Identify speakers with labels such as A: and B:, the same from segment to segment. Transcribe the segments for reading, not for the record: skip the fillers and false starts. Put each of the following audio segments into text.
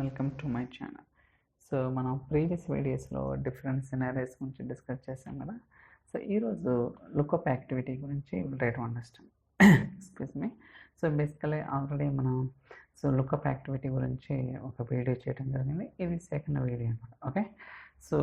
A: Welcome to my channel. So మనం previous వీడియోస్లో different సినారీస్ గురించి డిస్కస్ చేసాం కదా. సో ఈరోజు లుకప్ యాక్టివిటీ గురించి try to understand. Excuse me. So basically already మనం లుకప్ యాక్టివిటీ గురించి ఒక వీడియో చేయడం జరిగింది. ఇది సెకండ్ వీడియో అనమాట. ఓకే, సో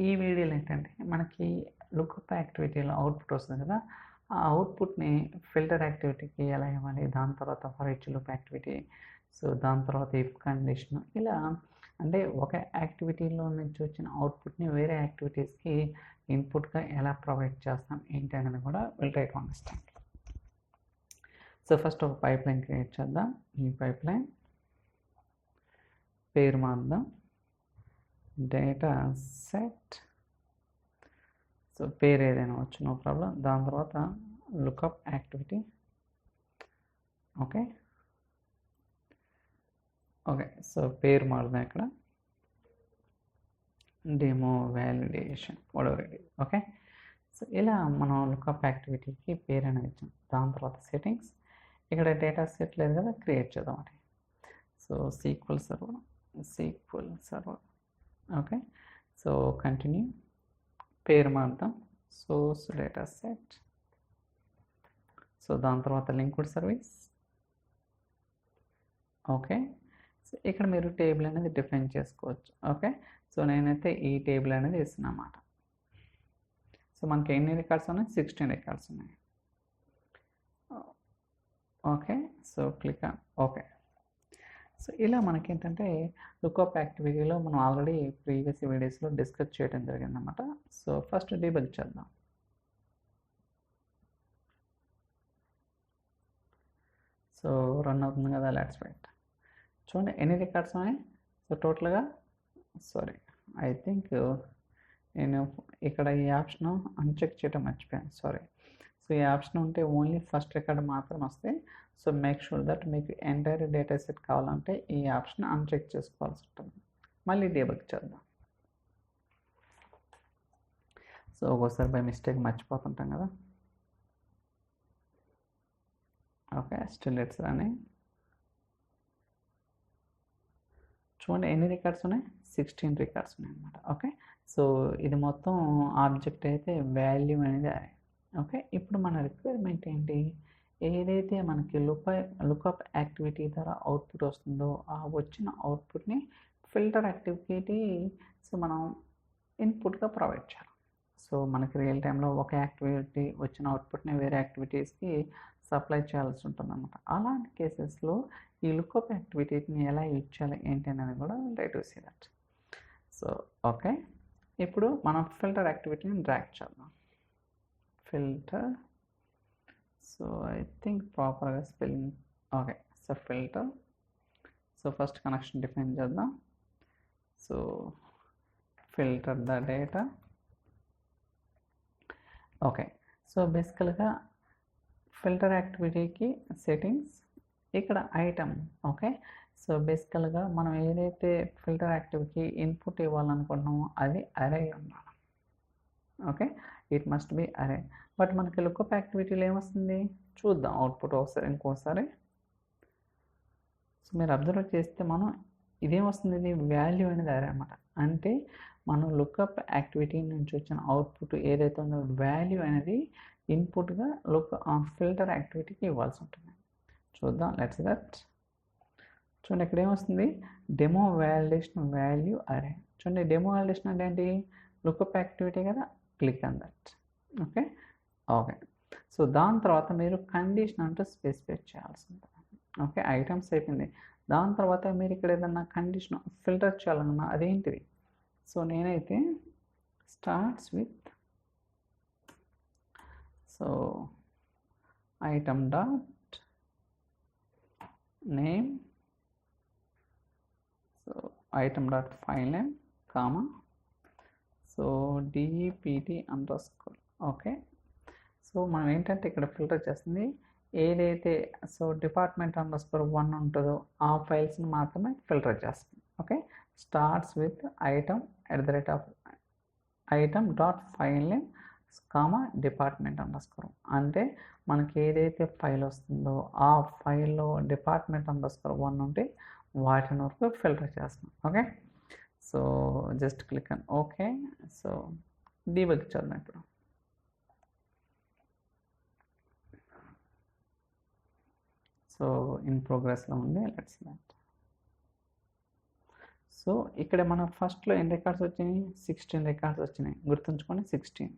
A: ఈ వీడియోలో ఏంటంటే మనకి లుకప్ యాక్టివిటీలో అవుట్పుట్ వస్తుంది కదా, ఆ అవుట్పుట్ని ఫిల్టర్ యాక్టివిటీకి ఎలా ఇవ్వాలి, దాని తర్వాత for each loop activity, so దాని తర్వాత ఇఫ్ కండిషన్, ఇలా అంటే ఒక యాక్టివిటీలో నుంచి వచ్చిన అవుట్పుట్ని వేరే యాక్టివిటీస్కి ఇన్పుట్గా ఎలా ప్రొవైడ్ చేస్తాం ఏంటి అనేది కూడా try to understand. So first ఒక పైప్ లైన్ క్రియేట్ చేద్దాం. ఈ పైప్ లైన్ పేరు మార్దాం, డేటా సెట్, సో పేరు ఏదైనా వచ్చు, నో ప్రాబ్లం. దాని తర్వాత lookup activity. Okay okay, so పేరు మారుదాం ఇక్కడ, demo validation whatever it is. Okay, so ఇలా మనం లుకప్ యాక్టివిటీకి పేరు అనేది ఇచ్చాం. దాని తర్వాత సెట్టింగ్స్, ఇక్కడ డేటా సెట్ లేదు కదా, క్రియేట్ చేద్దాం అది. So sequel server. Okay, so continue, పేరు మారుదాం, సోర్స్ డేటా సెట్. సో దాని తర్వాత లింక్డ్ సర్వీస్. ఓకే, సో ఇక్కడ మీరు టేబుల్ అనేది డిఫైన్ చేసుకోవచ్చు. ఓకే, సో నేనైతే ఈ టేబుల్ అనేది ఇస్తున్నా అన్నమాట. సో మనకి ఎన్ని రికార్డ్స్ ఉన్నాయి? 16 రికార్డ్స్ ఉన్నాయి. Okay, so click on okay. So ఇలా మనకి ఏంటంటే లుకప్ యాక్టివిటీలో మనం ఆల్రెడీ ప్రీవియస్ వీడియోస్లో డిస్కస్ చేయడం జరిగిందన్నమాట. సో ఫస్ట్ డీబగ్ చేద్దాం. సో రన్ అవుతుంది కదా, లెట్స్ వెయిట్. చూడండి ఎన్ని రికార్డ్స్ ఉన్నాయి. సో టోటల్గా ఐ థింక్ నేను ఇక్కడ ఈ ఆప్షన్ అన్చెక్ చేయడం మర్చిపోయాను, సారీ. సో ఈ ఆప్షన్ ఉంటే ఓన్లీ ఫస్ట్ రికార్డ్ మాత్రం వస్తాయి. సో మేక్ షూర్ దట్ మీకు ఎంటైర్ డేటా సెట్ కావాలంటే ఈ ఆప్షన్ అన్చెక్ చేసుకోవాల్సి ఉంటుంది. మళ్ళీ డీబగ్ చేద్దాం. సో ఒక్కోసారి బై మిస్టేక్ మర్చిపోతుంటాం కదా. Okay, still it's running. చూడండి ఎన్ని రికార్డ్స్ ఉన్నాయి? 16 రికార్డ్స్ ఉన్నాయి అన్నమాట. ఓకే, సో ఇది మొత్తం ఆబ్జెక్ట్ అయితే వాల్యూ అనేది అరే. ఓకే, ఇప్పుడు మన రిక్వైర్మెంట్ ఏంటి? ఏదైతే మనకి లుకప్ యాక్టివిటీ ద్వారా అవుట్పుట్ వస్తుందో ఆ వచ్చిన అవుట్పుట్ని ఫిల్టర్ యాక్టివిటీ సో మనం ఇన్పుట్గా ప్రొవైడ్ చేయాలి. సో మనకి రియల్ టైంలో ఒక యాక్టివిటీ వచ్చిన అవుట్పుట్ని వేరే యాక్టివిటీస్కి సప్లై చేయాల్సి ఉంటుంది అన్నమాట. అలాంటి కేసెస్లో ఈ లుకప్ యాక్టివిటీని ఎలా యూజ్ చేయాలి ఏంటి అనేది కూడా try to see that. So okay, ఇప్పుడు మనం ఫిల్టర్ యాక్టివిటీని డ్రాగ్ చేద్దాం. ఫిల్టర్, సో ఐ థింక్ ప్రాపర్గా spelling. Okay, so filter. So first connection define చేద్దాం. So filter the data. Okay, so బేసికల్గా ఫిల్టర్ యాక్టివిటీకి సెట్టింగ్స్, ఇక్కడ ఐటమ్. ఓకే, సో బేసికల్గా మనం ఏదైతే ఫిల్టర్ యాక్టివిటీకి ఇన్పుట్ ఇవ్వాలనుకుంటున్నామో అది అరే ఉండాలి. ఓకే, ఇట్ మస్ట్ బి అరే. బట్ మనకి లుకప్ యాక్టివిటీలో ఏమొస్తుంది చూద్దాం అవుట్పుట్ ఒకసారి ఇంకోసారి. సో మీరు అబ్జర్వ్ చేస్తే మనం ఇదేమొస్తుంది, ఇది వాల్యూ అనేది అరే అన్నమాట. అంటే మనం లుకప్ యాక్టివిటీ నుంచి వచ్చిన అవుట్పుట్ ఏదైతే ఉందో వాల్యూ అనేది ఇన్పుట్గా ఫిల్టర్ యాక్టివిటీకి ఇవ్వాల్సి ఉంటుంది. చూద్దాం, లెట్స్ దట్. చూడండి ఇక్కడ ఏమొస్తుంది, డెమో వ్యాలిడేషన్ వాల్యూ అరే. చూడండి డెమో వ్యాలిడేషన్ అంటే ఏంటి? లుకప్ యాక్టివిటీ కదా, click on that. Okay okay, so దాని తర్వాత మీరు కండిషన్ అంటూ స్పెసిఫై చేయాల్సి ఉంటుంది. ఓకే, ఐటమ్స్ అయిపోయింది. దాని తర్వాత మీరు ఇక్కడ ఏదన్నా కండిషన్ ఫిల్టర్ చేయాలన్నా అదేంటిది? సో నేనైతే starts with so item dot name, so item dot file name comma, so DPT underscore. Okay, so మనం ఏంటంటే ఇక్కడ ఫిల్టర్ చేస్తుంది ఏదైతే సో డిపార్ట్మెంట్ అండర్స్కోర్ 1 ఉంటుందో ఆ ఫైల్స్ని మాత్రమే ఫిల్టర్ చేస్తుంది. Okay, starts with item item dot file name comma department underscore. అంటే మనకి ఏదైతే ఫైల్ వస్తుందో ఆ ఫైల్లో డిపార్ట్మెంట్ అండర్స్కోర్ 1 ఉంటే వాటిని వరకు ఫిల్టర్ చేస్తున్నాం. Okay, so just click on okay. So debug చేద్దాం ఇప్పుడు. సో ఇన్ ప్రోగ్రెస్లో ఉంది. Let's that. సో ఇక్కడ మన ఫస్ట్లో ఎన్ని రికార్డ్స్ వచ్చినాయి? 16 రికార్డ్స్ వచ్చినాయి. గుర్తుంచుకోండి 16.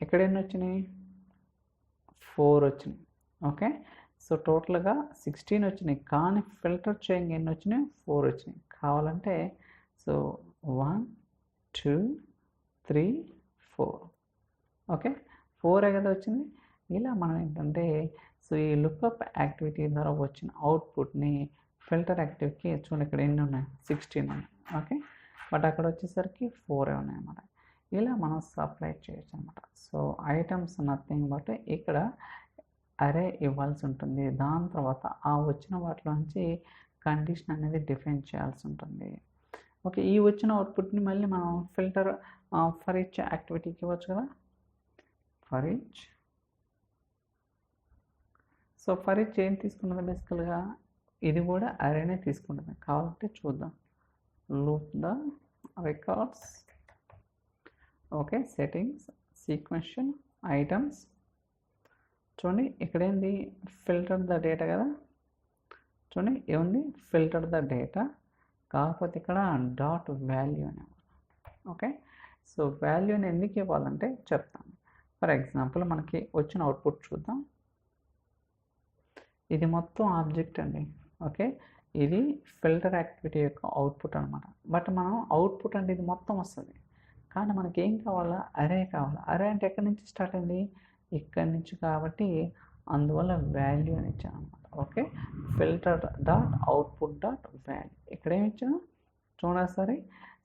A: ఇక్కడ ఎన్ని వచ్చినాయి? 4 వచ్చినాయి. ఓకే, సో టోటల్గా 16 వచ్చినాయి, కానీ ఫిల్టర్ చేయంగా ఎన్ని వచ్చినాయి? 4 వచ్చినాయి. కావాలంటే సో 1 2 3 4. ఓకే, 4 కదా వచ్చింది. ఇలా మనం ఏంటంటే సో ఈ లుక్అప్ యాక్టివిటీ ద్వారా వచ్చిన అవుట్పుట్ని ఫిల్టర్ యాక్టివిటీకి చూడండి ఇక్కడ ఎన్ని ఉన్నాయి? 16 ఉన్నాయి. ఓకే, బట్ అక్కడ వచ్చేసరికి 4 ఉన్నాయి అన్నమాట. ఇలా మనం సప్లై చేయొచ్చు అనమాట. సో ఐటమ్స్ నథింగ్ బట్ ఇక్కడ అరే ఇవ్వాల్సి ఉంటుంది. దాని తర్వాత ఆ వచ్చిన వాటిలోంచి కండిషన్ అనేది డిఫైన్ చేయాల్సి ఉంటుంది. ఓకే, ఈ వచ్చిన అవుట్పుట్ని మళ్ళీ మనం ఫిల్టర్ ఫర్ ఈచ్ యాక్టివిటీకి ఇవ్వచ్చు కదా. For each, so for each ఏం తీసుకున్నది? బేసికల్గా ఇది కూడా అరేనే తీసుకుంటుంది. కావాలంటే చూద్దాం. Loop the records. Okay, settings, sequential, items. చూడండి ఇక్కడ ఏంది? ఫిల్టర్ ద డేటా కదా. చూడండి ఏముంది? Filter the data. కాకపోతే ఇక్కడ డాట్ వాల్యూ అని. ఓకే, సో వాల్యూని ఎందుకు ఇవ్వాలంటే చెప్తాను. ఫర్ ఎగ్జాంపుల్ మనకి వచ్చిన అవుట్పుట్ చూద్దాం. ఇది మొత్తం ఆబ్జెక్ట్ అండి. ఓకే, ఇది ఫిల్టర్ యాక్టివిటీ యొక్క అవుట్పుట్ అనమాట. బట్ మనం అవుట్పుట్ అంటే ఇది మొత్తం వస్తుంది, కానీ మనకి ఏం కావాలా? అరే కావాలా. అరే అంటే ఎక్కడి నుంచి స్టార్ట్ అయింది? ఇక్కడి నుంచి, కాబట్టి అందువల్ల వాల్యూ అని ఇచ్చాను అనమాట. Okay, filter dot output dot value. ఇక్కడ ఏమి ఇచ్చాను చూడండి సరే.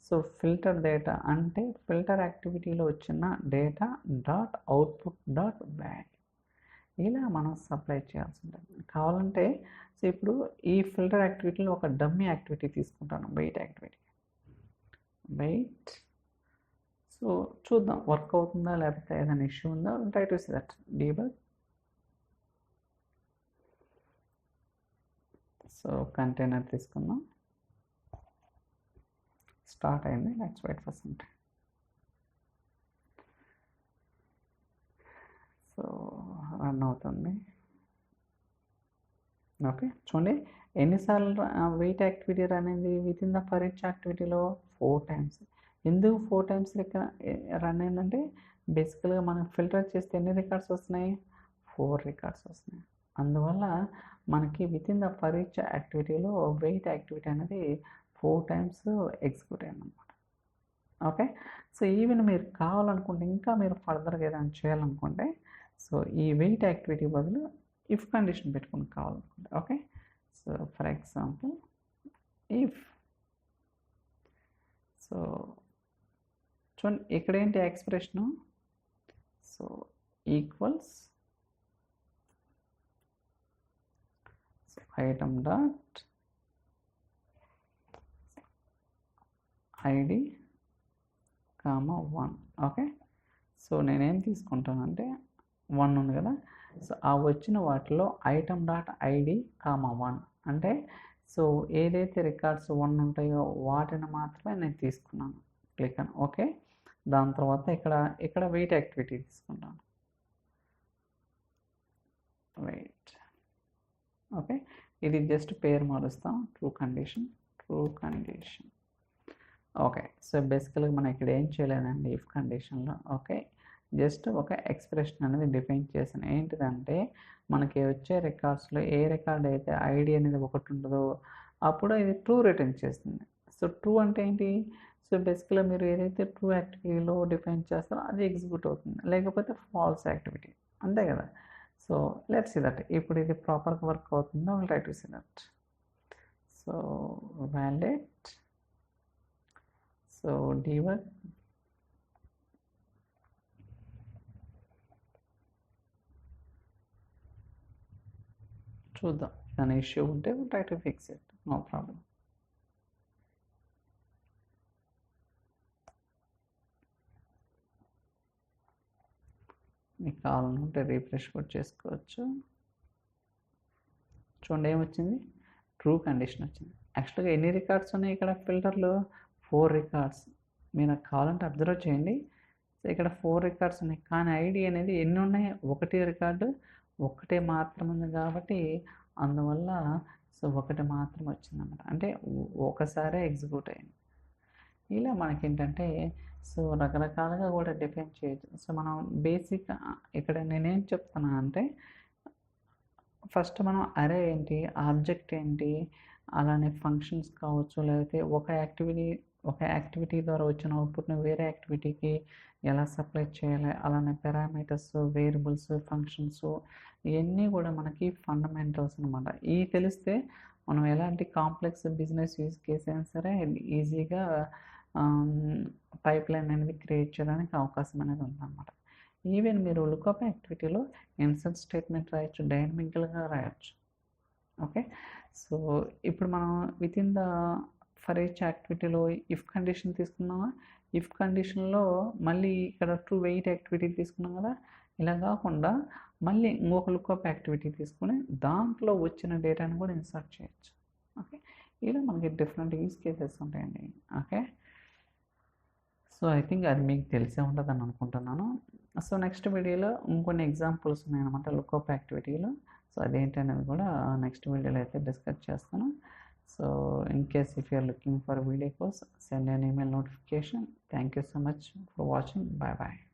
A: సో ఫిల్టర్ డేటా అంటే ఫిల్టర్ యాక్టివిటీలో వచ్చిన data dot output dot value. ఇలా మనం సప్లై చేయాల్సి ఉంటుంది. కావాలంటే సో ఇప్పుడు ఈ ఫిల్టర్ యాక్టివిటీలో ఒక డమ్మీ యాక్టివిటీ తీసుకుంటాను, వెయిట్ యాక్టివిటీ. వెయిట్. సో చూద్దాం వర్క్ అవుతుందా లేకపోతే ఏదైనా ఇష్యూ ఉందా. Try to see that. Debug. So container తీసుకుందాం. స్టార్ట్ అయింది. Let's wait for some time. So run అవుతుంది. ఓకే, చూడండి ఎన్నిసార్లు వెయిట్ యాక్టివిటీ రన్ అయింది within the for each యాక్టివిటీలో? 4 టైమ్స్. ఎందుకు 4 టైమ్స్ రన్ అయిందంటే బేసికల్గా మనం ఫిల్టర్ చేస్తే ఎన్ని రికార్డ్స్ వస్తున్నాయి? 4 రికార్డ్స్ వస్తున్నాయి. అందువల్ల మనకి within the for each యాక్టివిటీలో వెయిట్ యాక్టివిటీ అనేది 4 టైమ్స్ ఎగ్జిక్యూట్ అయిందన్నమాట. ఓకే, సో ఈవెన్ మీరు కావాలనుకుంటే ఇంకా మీరు ఫర్దర్గా ఏదైనా చేయాలనుకుంటే సో ఈ వెయిట్ యాక్టివిటీ బదులు ఇఫ్ కండిషన్ పెట్టుకుని కావాలనుకుంటే. Okay, so for example if. So చూడండి ఇక్కడ ఏంటి expression? So equals item dot ID comma 1. Okay, so నేనేం తీసుకుంటానంటే 1 ఉంది కదా. సో ఆ వచ్చిన వాటిలో ఐటమ్ డాట్ ఐడి కామా 1 అంటే సో ఏదైతే రికార్డ్స్ 1 ఉంటాయో వాటిని మాత్రమే నేను తీసుకున్నాను. క్లిక్ అని ఓకే. దాని తర్వాత ఇక్కడ వెయిట్ యాక్టివిటీ తీసుకుంటాను. వెయిట్. ఓకే, ఇది జస్ట్ పేరు మారుస్తాం. True condition. ఓకే, సో బేసికల్గా మనం ఇక్కడ ఏం చేయలేదండి ఇఫ్ కండిషన్లో. ఓకే, జస్ట్ ఒక ఎక్స్ప్రెషన్ అనేది డిఫైన్ చేశాను. ఏంటిదంటే మనకి వచ్చే రికార్డ్స్లో ఏ రికార్డ్ అయితే ఐడి అనేది ఒకటి ఉంటుందో అప్పుడు ఇది ట్రూ రిటర్న్ చేస్తుంది. సో ట్రూ అంటే ఏంటి? సో బేసికల్గా మీరు ఏదైతే ట్రూ యాక్టివిటీలో డిఫైన్ చేస్తారో అది ఎగ్జిక్యూట్ అవుతుంది, లేకపోతే ఫాల్స్ యాక్టివిటీ, అంతే కదా. So let's see that. ఇప్పుడు ఇది ప్రాపర్గా వర్క్ అవుతుందో will try to see that. So validate. So debug. చూద్దాం ఏదైనా ఇష్యూ ఉంటే try to fix it, no problem. మీకు కావాలనుకుంటే రీఫ్రెష్ కూడా చేసుకోవచ్చు. చూడండి ఏమొచ్చింది? ట్రూ కండిషన్ వచ్చింది. యాక్చువల్‌గా ఎన్ని రికార్డ్స్ ఉన్నాయి ఇక్కడ ఫిల్టర్‌లో? 4 రికార్డ్స్. మీరు నాకు కావాలంటే అబ్జర్వ్ చేయండి. సో, ఇక్కడ 4 రికార్డ్స్ ఉన్నాయి. కానీ ఐడీ అనేది ఎన్ని ఉన్నాయి? ఒకటే రికార్డు, ఒక్కటే మాత్రమే ఉంది కాబట్టి అందువల్ల సో, ఒకటి మాత్రమే వచ్చిందన్నమాట. అంటే ఒకసారే ఎగ్జిక్యూట్ అయింది. ఇలా మనకేంటంటే సో, రకరకాలుగా కూడా డిఫైన్ చేయొచ్చు. సో, మనం బేసిక్ ఇక్కడ నేనేం చెప్తున్నా అంటే ఫస్ట్ మనం అరే ఏంటి, ఆబ్జెక్ట్ ఏంటి, అలానే ఫంక్షన్స్ కావచ్చు, లేకపోతే ఒక యాక్టివిటీ ద్వారా వచ్చిన అవుట్పుట్‌ని వేరే యాక్టివిటీకి ఎలా సప్లై చేయాలి, అలానే పారామీటర్స్, వేరియబుల్స్, ఫంక్షన్స్ ఇయన్నీ కూడా మనకి ఫండమెంటల్స్ అనమాట. ఇవి తెలిస్తే మనం ఎలాంటి కాంప్లెక్స్ బిజినెస్ యూజ్ కేస్ అయినా సరే ఈజీగా పైప్‌లైన్ అనేది క్రియేట్ చేయడానికి అవకాశం అనేది ఉందన్నమాట. ఈవెన్ మీరు లుకప్ యాక్టివిటీలో ఇన్సర్ట్ స్టేట్మెంట్ రాయొచ్చు, డైనమికల్‌గా రాయొచ్చు. ఓకే. సో, ఇప్పుడు మనం వితిన్ ద ఫర్ ఈచ్ యాక్టివిటీలో ఇఫ్ కండిషన్ తీసుకున్నామా, ఇఫ్ కండిషన్‌లో మళ్ళీ ఇక్కడ టు వెయిట్ యాక్టివిటీ తీసుకున్నాం కదా! ఇలా కాకుండా మళ్ళీ ఇంకొక లుకప్ యాక్టివిటీ తీసుకొని దాంట్లో వచ్చిన డేటాని కూడా ఇన్సర్ట్ చేయొచ్చు. ఓకే. ఇలా మనకి డిఫరెంట్ యూజ్ కేసెస్ ఉంటాయండి. ఓకే. సో, ఐ థింక్ అది మీకు తెలిసే ఉంటదని అనుకుంటున్నాను. సో, నెక్స్ట్ వీడియోలో ఇంకొన్ని ఎగ్జాంపుల్స్ ఉన్నాయన్నమాట లుకప్ యాక్టివిటీలో. సో, అదేంటనేది కూడా నెక్స్ట్ వీడియోలో అయితే డిస్కస్ చేస్తాను. So, in case if you are looking for video course, send an email notification. Thank you so much for watching. Bye bye.